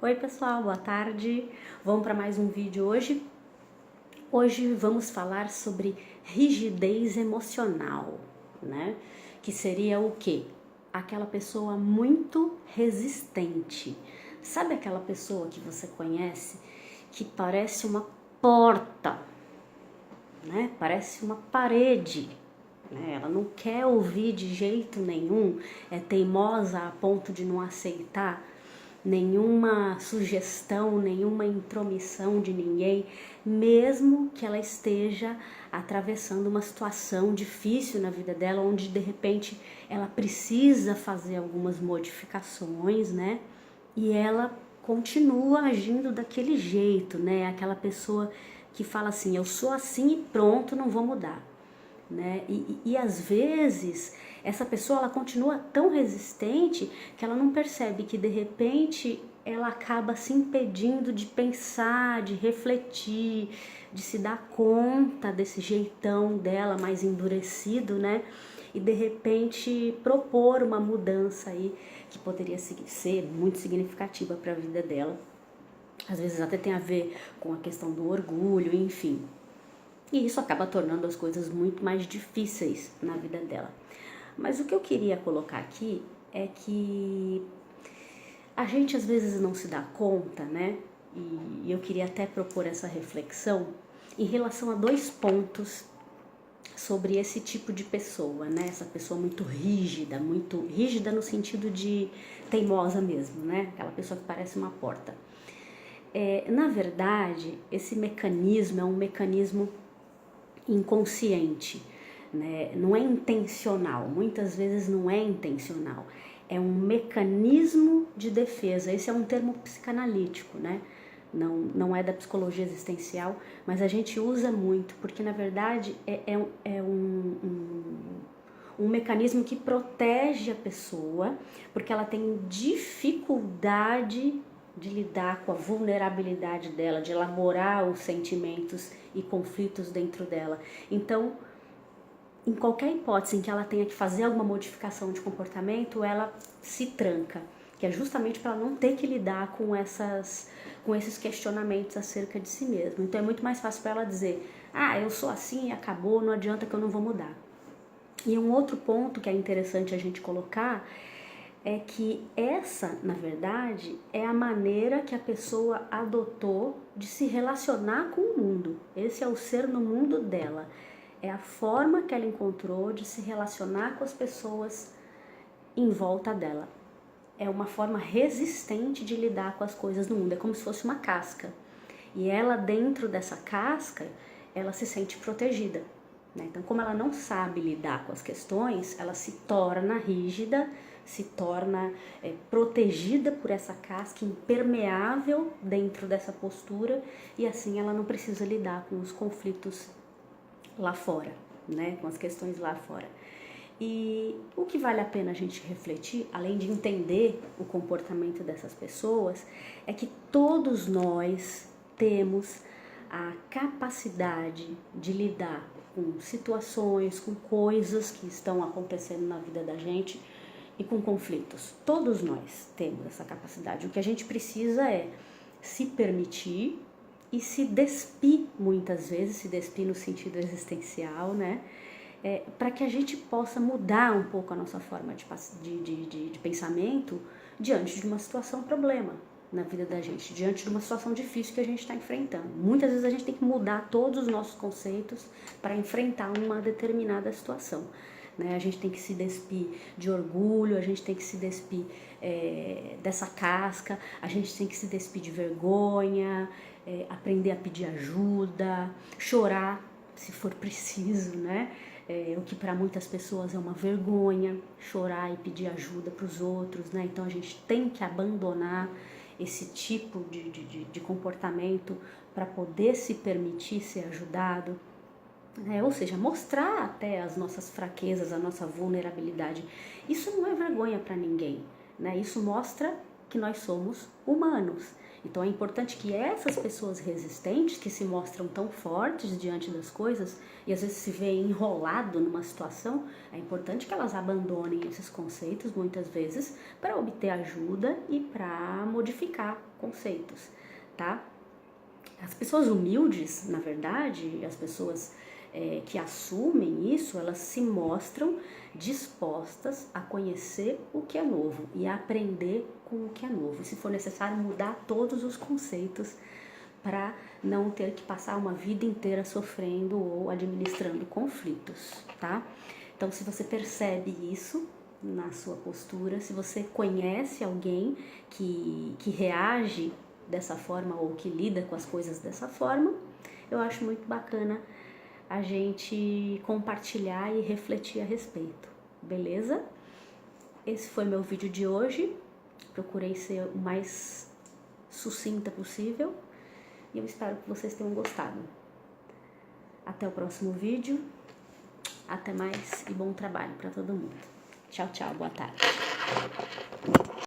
Oi pessoal, boa tarde. Vamos para mais um vídeo hoje. Hoje vamos falar sobre rigidez emocional, né? Que seria o quê? Aquela pessoa muito resistente. Sabe aquela pessoa que você conhece que parece uma porta, né? Parece uma parede, né? Ela não quer ouvir de jeito nenhum, é teimosa a ponto de não aceitar nenhuma sugestão, nenhuma intromissão de ninguém, mesmo que ela esteja atravessando uma situação difícil na vida dela, onde de repente ela precisa fazer algumas modificações, né? E ela continua agindo daquele jeito, né? Aquela pessoa que fala assim, eu sou assim e pronto, não vou mudar. Né? E às vezes essa pessoa ela continua tão resistente que ela não percebe que de repente ela acaba se impedindo de pensar, de refletir, de se dar conta desse jeitão dela mais endurecido, né? E de repente propor uma mudança aí que poderia ser muito significativa para a vida dela. Às vezes até tem a ver com a questão do orgulho, enfim. E isso acaba tornando as coisas muito mais difíceis na vida dela. Mas o que eu queria colocar aqui é que a gente às vezes não se dá conta, né? E eu queria até propor essa reflexão em relação a dois pontos sobre esse tipo de pessoa, né? Essa pessoa muito rígida no sentido de teimosa mesmo, né? Aquela pessoa que parece uma porta. Na verdade, esse mecanismo é um mecanismo inconsciente, né? Não é intencional, muitas vezes não é intencional, é um mecanismo de defesa. Esse é um termo psicanalítico, né? Não é da psicologia existencial, mas a gente usa muito, porque na verdade é um mecanismo que protege a pessoa, porque ela tem dificuldade de lidar com a vulnerabilidade dela, de elaborar os sentimentos e conflitos dentro dela. Então, em qualquer hipótese em que ela tenha que fazer alguma modificação de comportamento, ela se tranca, que é justamente para não ter que lidar com esses questionamentos acerca de si mesma. Então é muito mais fácil para ela dizer, eu sou assim e acabou, não adianta que eu não vou mudar. E um outro ponto que é interessante a gente colocar é que essa, na verdade, é a maneira que a pessoa adotou de se relacionar com o mundo. Esse é o ser no mundo dela. É a forma que ela encontrou de se relacionar com as pessoas em volta dela. É uma forma resistente de lidar com as coisas no mundo. É como se fosse uma casca. E ela, dentro dessa casca, ela se sente protegida. Então, como ela não sabe lidar com as questões, ela se torna rígida, se torna protegida por essa casca, impermeável dentro dessa postura, e assim ela não precisa lidar com os conflitos lá fora, né? Com as questões lá fora. E o que vale a pena a gente refletir, além de entender o comportamento dessas pessoas, é que todos nós temos a capacidade de lidar com situações, com coisas que estão acontecendo na vida da gente e com conflitos. Todos nós temos essa capacidade. O que a gente precisa é se permitir e se despir, muitas vezes, se despir no sentido existencial, né? Para que a gente possa mudar um pouco a nossa forma de pensamento diante de uma situação problema na vida da gente, diante de uma situação difícil que a gente está enfrentando. Muitas vezes a gente tem que mudar todos os nossos conceitos para enfrentar uma determinada situação. Né? A gente tem que se despir de orgulho, a gente tem que se despir dessa casca, a gente tem que se despir de vergonha, aprender a pedir ajuda, chorar se for preciso, né? O que para muitas pessoas é uma vergonha, chorar e pedir ajuda para os outros, né? Então a gente tem que abandonar esse tipo de comportamento para poder se permitir ser ajudado, ou seja, mostrar até as nossas fraquezas, a nossa vulnerabilidade. Isso não é vergonha para ninguém, né? Isso mostra que nós somos humanos Então é importante que essas pessoas resistentes, que se mostram tão fortes diante das coisas e às vezes se veem enrolado numa situação, é importante que elas abandonem esses conceitos muitas vezes para obter ajuda e para modificar conceitos, tá? As pessoas humildes, na verdade, as pessoas que assumem isso, elas se mostram dispostas a conhecer o que é novo e a aprender com o que é novo. E se for necessário, mudar todos os conceitos para não ter que passar uma vida inteira sofrendo ou administrando conflitos, tá? Então, se você percebe isso na sua postura, se você conhece alguém que reage dessa forma ou que lida com as coisas dessa forma, eu acho muito bacana a gente compartilhar e refletir a respeito, beleza? Esse foi meu vídeo de hoje, procurei ser o mais sucinta possível e eu espero que vocês tenham gostado. Até o próximo vídeo, até mais e bom trabalho para todo mundo. Tchau, tchau, boa tarde.